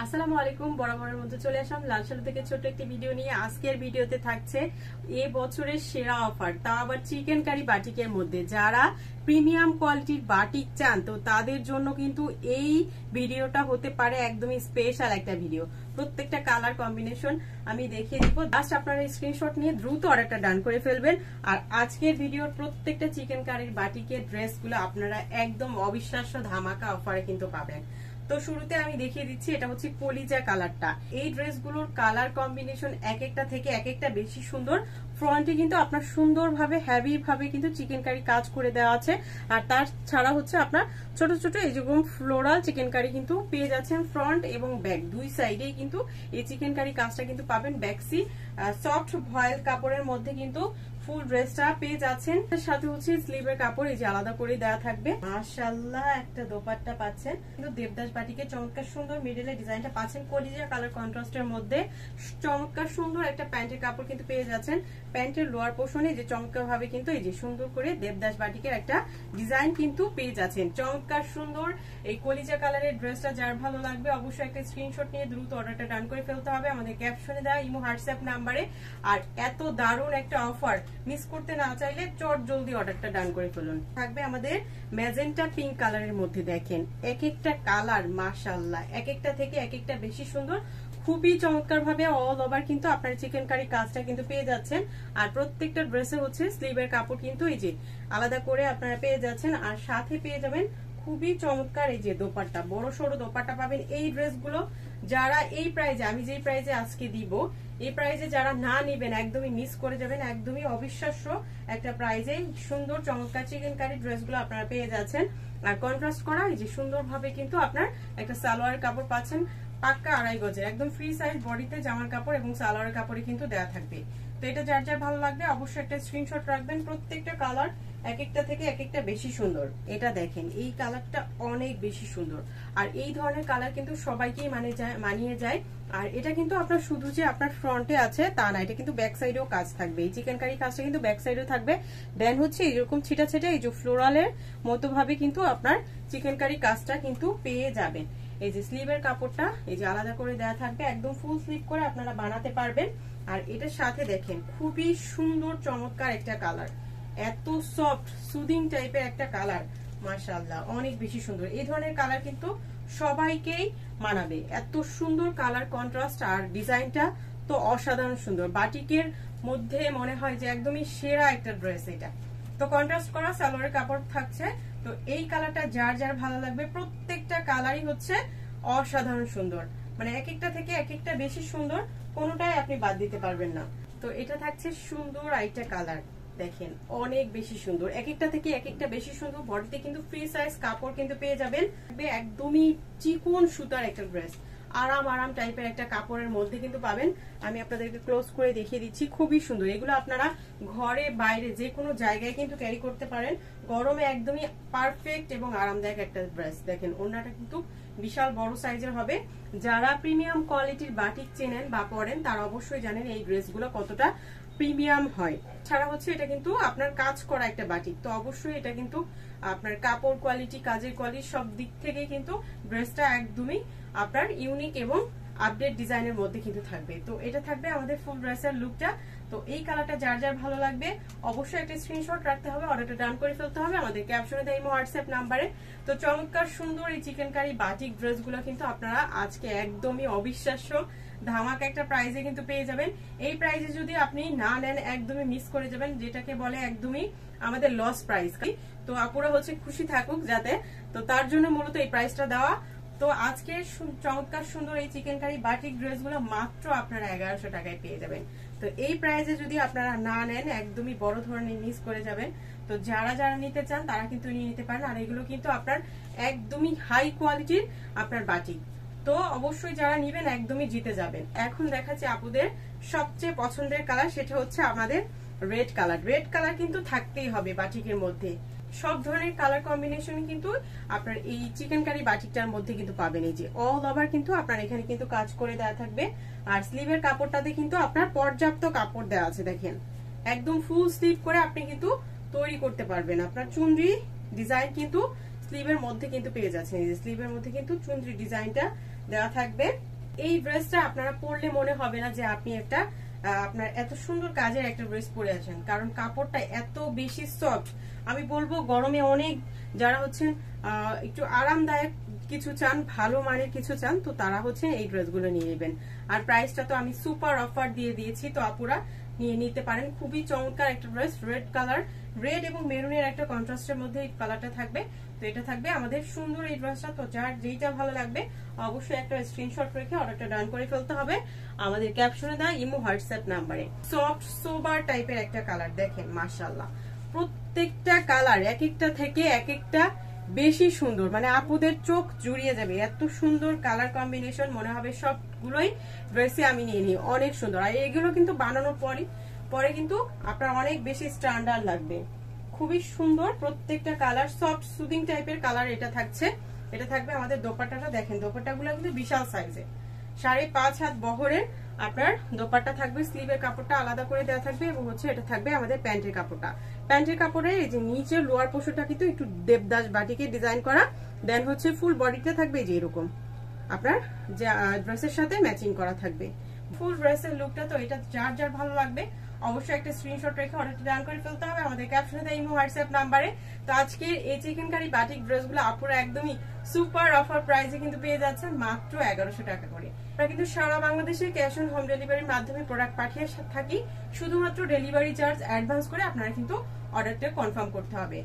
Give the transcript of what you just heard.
আসসালামু আলাইকুম। বরাবরের মধ্যে চলে আসলাম লাল শালু থেকে ছোট একটি ভিডিও নিয়ে। আজকের ভিডিওতে থাকছে এই বছরের সেরা অফার, তা আবার চিকেন কারি বাটিকের মধ্যে। যারা প্রিমিয়াম কোয়ালিটির বাটিক চান তো তাদের জন্য কিন্তু এই ভিডিওটা হতে পারে একদমই স্পেশাল একটা ভিডিও। প্রত্যেকটা কালার কম্বিনেশন আমি দেখিয়ে দিব। জাস্ট আপনারা স্ক্রিনশট নিয়ে দ্রুত অর্ডারটা ডান করে ফেলবেন। আর আজকের ভিডিওর প্রত্যেকটা চিকেন কারির বাটিকের ড্রেসগুলো আপনারা একদম অবিশ্বাস্য ধামাকা অফারে কিন্তু পাবেন। তো শুরুতে আমি দেখিয়ে দিচ্ছি, এটা হচ্ছে কলিজা কালারটা। এই ড্রেসগুলোর কালার কম্বিনেশন এক একটা থেকে এক একটা বেশি সুন্দর। ফ্রন্টে কিন্তু আপনার সুন্দরভাবে হেভি ভাবে কিন্তু চিকেন কারি কাজ করে দেওয়া আছে। আর তার ছাড়া হচ্ছে আপনার ছোট ছোট এই যেরকম ফ্লোরাল চিকেন কারি কিন্তু পেয়ে যাচ্ছেন ফ্রন্ট এবং ব্যাক দুই সাইডেই কিন্তু এই চিকেন কারি কাজটা কিন্তু পাবেন। ব্যাকসি সফট ভয়েল কাপড়ের মধ্যে কিন্তু ফুল ড্রেসটা পেয়ে যাচ্ছেন। সাথে হচ্ছে স্লিভের কাপড় এই যে আলাদা করে দেওয়া থাকবে। মাশাআল্লাহ একটা দোপাট্টা পাচ্ছেন কিন্তু দেবদাস বাটিকে চমৎকার সুন্দর মিডলে ডিজাইনটা পাচ্ছেন কলিজা কালার কন্ট্রাস্টের মধ্যে। চমৎকার সুন্দর একটা প্যান্টের কাপড় কিন্তু পেয়ে যাচ্ছেন। প্যান্টের লোয়ার পোর্শনে যে চমৎকার ভাবে কিন্তু এই যে সুন্দর করে দেবদাস বাটিকের একটা ডিজাইন কিন্তু পেয়ে যাচ্ছেন। চমৎকার সুন্দর এই কলিজা কালারের ড্রেসটা যার ভালো লাগবে অবশ্যই একটা স্ক্রিনশট নিয়ে দ্রুত অর্ডারটা ডান করে ফেলতে হবে আমাদের ক্যাপশনে দেওয়া ইমো হোয়াটসঅ্যাপ নাম্বারে। আর এত দারুণ একটা অফার মিস করতে না চাইলে চট জলদি অর্ডারটা ডান করে ফেলুন। থাকবে আমাদের ম্যাজেন্টা পিঙ্ক কালারের মধ্যে। দেখেন এক একটা কালার মাশাআল্লাহ এক একটা থেকে এক একটা বেশি সুন্দর। খুবই চমৎকার ভাবে অল ওভার কিন্তু আপনার চিকেন কারি কাজটা কিন্তু পেয়ে যাচ্ছেন। আর প্রত্যেকটা ড্রেসে হচ্ছে স্লিভের কাপড় কিন্তু এই যে আলাদা করে আপনারা পেয়ে যাচ্ছেন। আর সাথে পেয়ে যাবেন খুবই চমৎকার এই যে দোপাট্টা, বড় সড়ো দোপাট্টা পাবেন। এই ড্রেসগুলো যারা এই প্রাইজে, আমি যেই প্রাইজে আজকে দিব এই প্রাইজে যারা না নিবেন একদমই মিস করে যাবেন। একদমই অবিশ্বাস্য একটা প্রাইজে সুন্দর চমৎকার চিকেন কারি ড্রেসগুলো আপনারা পেয়ে যাচ্ছেন। আর কন্ট্রাস্ট করা এই যে সুন্দরভাবে কিন্তু আপনার একটা সালোয়ার কাপড় পাচ্ছেন পাক্কা 2.5 গজের, একদম ফ্রি সাইজ বডিতে জামার কাপড় এবং সালোয়ার কাপড়ে কিন্তু দেওয়া থাকবে। তো এটা যার যার ভালো লাগবে অবশ্যই একটা স্ক্রিনশট রাখবেন। প্রত্যেকটা কালার এক একটা থেকে এক একটা বেশি সুন্দর। এটা দেখেন এই কালারটা অনেক বেশি সুন্দর। আর এই ধরনের কালার কিন্তু সবাইকেই মানিয়ে যায়। আর এটা কিন্তু আপনার শুধু যে আপনার ফ্রন্টে আছে তা না, এটা কিন্তু ব্যাক সাইডেও কাজ থাকবে। এই চিকেন কারি কাজটা কিন্তু ব্যাক সাইডেও থাকবে। দেন হচ্ছে এরকম ছিটা ছিটা এই যে ফ্লোরালের মতো ভাবে কিন্তু আপনার চিকেন কারি কাজটা কিন্তু পেয়ে যাবেন। এই যে স্লিভের কাপড়টা এই যে আলাদা করে দেওয়া থাকবে, একদম ফুল স্লিভ করে আপনারা বানাতে পারবেন। আর এটার সাথে দেখেন খুবই সুন্দর চমৎকার একটা কালার, এত সফট সুদিং টাইপের একটা কালার মাশাআল্লাহ অনেক বেশি সুন্দর। এই ধরনের কালার কিন্তু সবাইকেই মানাবে। এত সুন্দর কালার কন্ট্রাস্ট আর ডিজাইনটা তো অসাধারণ সুন্দর। বাটিকের মধ্যে মনে হয় যে একদমই সেরা একটা ড্রেস এটা। তো কন্ট্রাস্ট করা সালোয়ারের কাপড় থাকছে। তো এই কালারটা যার যার ভালো লাগবে প্রত্যেকটা কালারই হচ্ছে অসাধারণ সুন্দর, মানে এক একটা থেকে এক একটা বেশি সুন্দর, কোনোটাই আপনি বাদ দিতে পারবেন না। তো এটা থাকছে সুন্দর আইটা কালার, দেখেন অনেক বেশি সুন্দর, এক একটা থেকে এক একটা বেশি সুন্দর। বডিতে কিন্তু ফ্রি সাইজ কাপড় কিন্তু পেয়ে যাবেন। একদমই চিকন সুতার একটা ড্রেস, আরাম টাইপের একটা কাপড়ের মধ্যে কিন্তু পাবেন। আমি আপনাদেরকে ক্লোজ করে দেখিয়ে দিচ্ছি, খুবই সুন্দর। এগুলো আপনারা ঘরে বাইরে যে কোনো জায়গায় কিন্তু ক্যারি করতে পারেন। গরমে একদমই পারফেক্ট এবং আরামদায়ক একটা ড্রেস। দেখেন ওড়নাটা কিন্তু বিশাল বড় সাইজের হবে। যারা প্রিমিয়াম কোয়ালিটির বাটিক চেনেন বা পরেন তারা অবশ্যই জানেন এই ড্রেসগুলো কতটা প্রিমিয়াম হয়। ছাড়া হচ্ছে এটা কিন্তু আপনার কাজ করা একটা বাটিক, তো অবশ্যই এটা কিন্তু আপনার কাপড় কোয়ালিটি, কাজের কোয়ালিটি সব দিক থেকে কিন্তু ড্রেসটা একদমই আপনার ইউনিক এবং আপডেট ডিজাইনের মধ্যে কিন্তু থাকবে। তো এটা থাকবে আমাদের ফুল ড্রেসের লুকটা। তো এই কালারটা যার যার ভালো লাগবে অবশ্যই একটা স্ক্রিনশট রাখতে হবে, অর্ডারটা ডান করে ফেলতে হবে আমাদের ক্যাপশনে দেওয়া ইমো হোয়াটসঅ্যাপ নাম্বারে। তো চমৎকার সুন্দর এই চিকেন কারি বাটিক ড্রেসগুলো কিন্তু আপনারা আজকে একদমই অবিশ্বাস্য ধামাকা একটা প্রাইজে কিন্তু পেয়ে যাবেন। এই প্রাইজে যদি আপনি না নেন একদমই মিস করে যাবেন, যেটাকে বলে একদমই আমাদের লস প্রাইস। তো আপুরা হচ্ছে খুশি থাকুক যাতে, তো তার জন্য মূলত এই প্রাইসটা দেওয়া। তো আজকে চমৎকার সুন্দর এই চিকেন কারি বাটিক ড্রেসগুলো মাত্র আপনারা 1100 টাকায় পেয়ে যাবেন। তো এই প্রাইসে যদি আপনারা না নেন একদমই বড় ধরনের মিস করে যাবেন। তো যারা যারা নিতে চান তারা কিন্তু নিয়ে নিতে পারেন। আর এগুলো কিন্তু আপনার একদমই হাই কোয়ালিটির আপনার বাটিক, তো অবশ্যই যারা নিবেন একদমই জিতে যাবেন। এখন দেখাচ্ছি আপুদের সবচেয়ে পছন্দের কালার, সেটা হচ্ছে আমাদের রেড কালার। রেড কালার কিন্তু থাকতেই হবে বাটিকের মধ্যে। সব ধরনের কালার কম্বিনেশন কিন্তু আপনার এই চিকেন কারি বাটিকটার মধ্যে কিন্তু পাবেন। এই যে অল ওভার কিন্তু আপনার এখানে কিন্তু কাজ করে দেওয়া থাকবে। আর স্লিভের কাপড়টাতে কিন্তু আপনার পর্যাপ্ত কাপড় দেওয়া আছে। দেখেন একদম ফুল স্লিভ করে আপনি কিন্তু তৈরি করতে পারবেন। আপনার চুনরি ডিজাইন কিন্তু স্লিভের মধ্যে কিন্তু পেয়ে যাচ্ছেন। এই যে স্লিভের মধ্যে কিন্তু চুনরি ডিজাইনটা দেওয়া থাকবে। এই ড্রেসটা আপনারা পরলে মনে হবে না যে আপনি একটা আপনার এত সুন্দর কাজের একটা ড্রেস পরে আছেন, কারণ কাপড়টা এত বেশি সফট। আমি বলবো গরমে অনেক যারা হচ্ছেন একটু আরামদায়ক কিছু চান, ভালো মানের কিছু চান, তো তারা হচ্ছে এই ড্রেসগুলো নিয়ে নেবেন। আর প্রাইসটা তো আমি সুপার অফার দিয়ে দিয়েছি, তো আপুরা নিয়ে নিতে পারেন। খুবই চমৎকার একটা ড্রেস, রেড কালার, রেড এবং মেরুনের একটা কন্ট্রাস্টের মধ্যে এই কালারটা থাকবে। তো এটা থাকবে আমাদের সুন্দর এই ড্রেসটা। তো যার যেইটা ভালো লাগবে অবশ্যই একটা স্ক্রিনশট রেখে অর্ডারটা ডান করে ফেলতে হবে আমাদের ক্যাপশনে দেওয়া ইমো হোয়াটসঅ্যাপ নাম্বারে। সফট সোবার টাইপের একটা কালার, দেখেন মাশাআল্লাহ প্রত্যেকটা কালার এক একটা থেকে এক একটা বেশি সুন্দর, মানে আপুদের চোখ জুড়িয়ে যাবে। এত সুন্দর কালার কম্বিনেশন, মনে হবে সবগুলোই ড্রেসে আমি নিয়ে নিই, অনেক সুন্দর। আর এগুলো কিন্তু বানানোর পরে কিন্তু আপনার অনেক বেশি স্ট্যান্ডার্ড লাগবে। খুবই সুন্দর প্রত্যেকটা কালার, সফট সুদিং টাইপের কালার এটা থাকছে। এটা থাকবে আমাদের দোপাট্টাটা, দেখেন দোপাট্টাগুলো কিন্তু বিশাল সাইজের, 5.5 হাত বহরের আপনার দোপাট্টা থাকবে। স্লিভের কাপড়টা আলাদা করে দেওয়া থাকবে এবং হচ্ছে এটা থাকবে আমাদের প্যান্টের কাপড়টা। প্যান্টের কাপড়ে এই যে নিচের লোয়ার পোর্শনটা কিন্তু একটু দেবদাস বাটিকে ডিজাইন করা, দেন হচ্ছে ফুল বডিটা থাকবে যে এরকম আপনার ড্রেসের সাথে ম্যাচিং করা থাকবে। ফুল ড্রেসের লুকটা তো এটা যার যার ভালো লাগবে অবশ্যই একটা স্ক্রিনশট রেখে অর্ডারটা ডান করে ফেলতে হবে আমাদের ক্যাপশনে দেওয়া ইমো হোয়াটসঅ্যাপ নাম্বারে। তো আজকের এই চিকেন কারি বাটিক ড্রেসগুলো আপুরা একদমই সুপার অফার প্রাইসে কিন্তু পেয়ে যাচ্ছেন মাত্র 1100 টাকা করে। আমরা কিন্তু সারা বাংলাদেশে ক্যাশ অন হোম ডেলিভারির মাধ্যমে প্রোডাক্ট পাঠিয়ে থাকি। শুধুমাত্র ডেলিভারি চার্জ অ্যাডভান্স করে আপনারা কিন্তু অর্ডারটা কনফার্ম করতে হবে।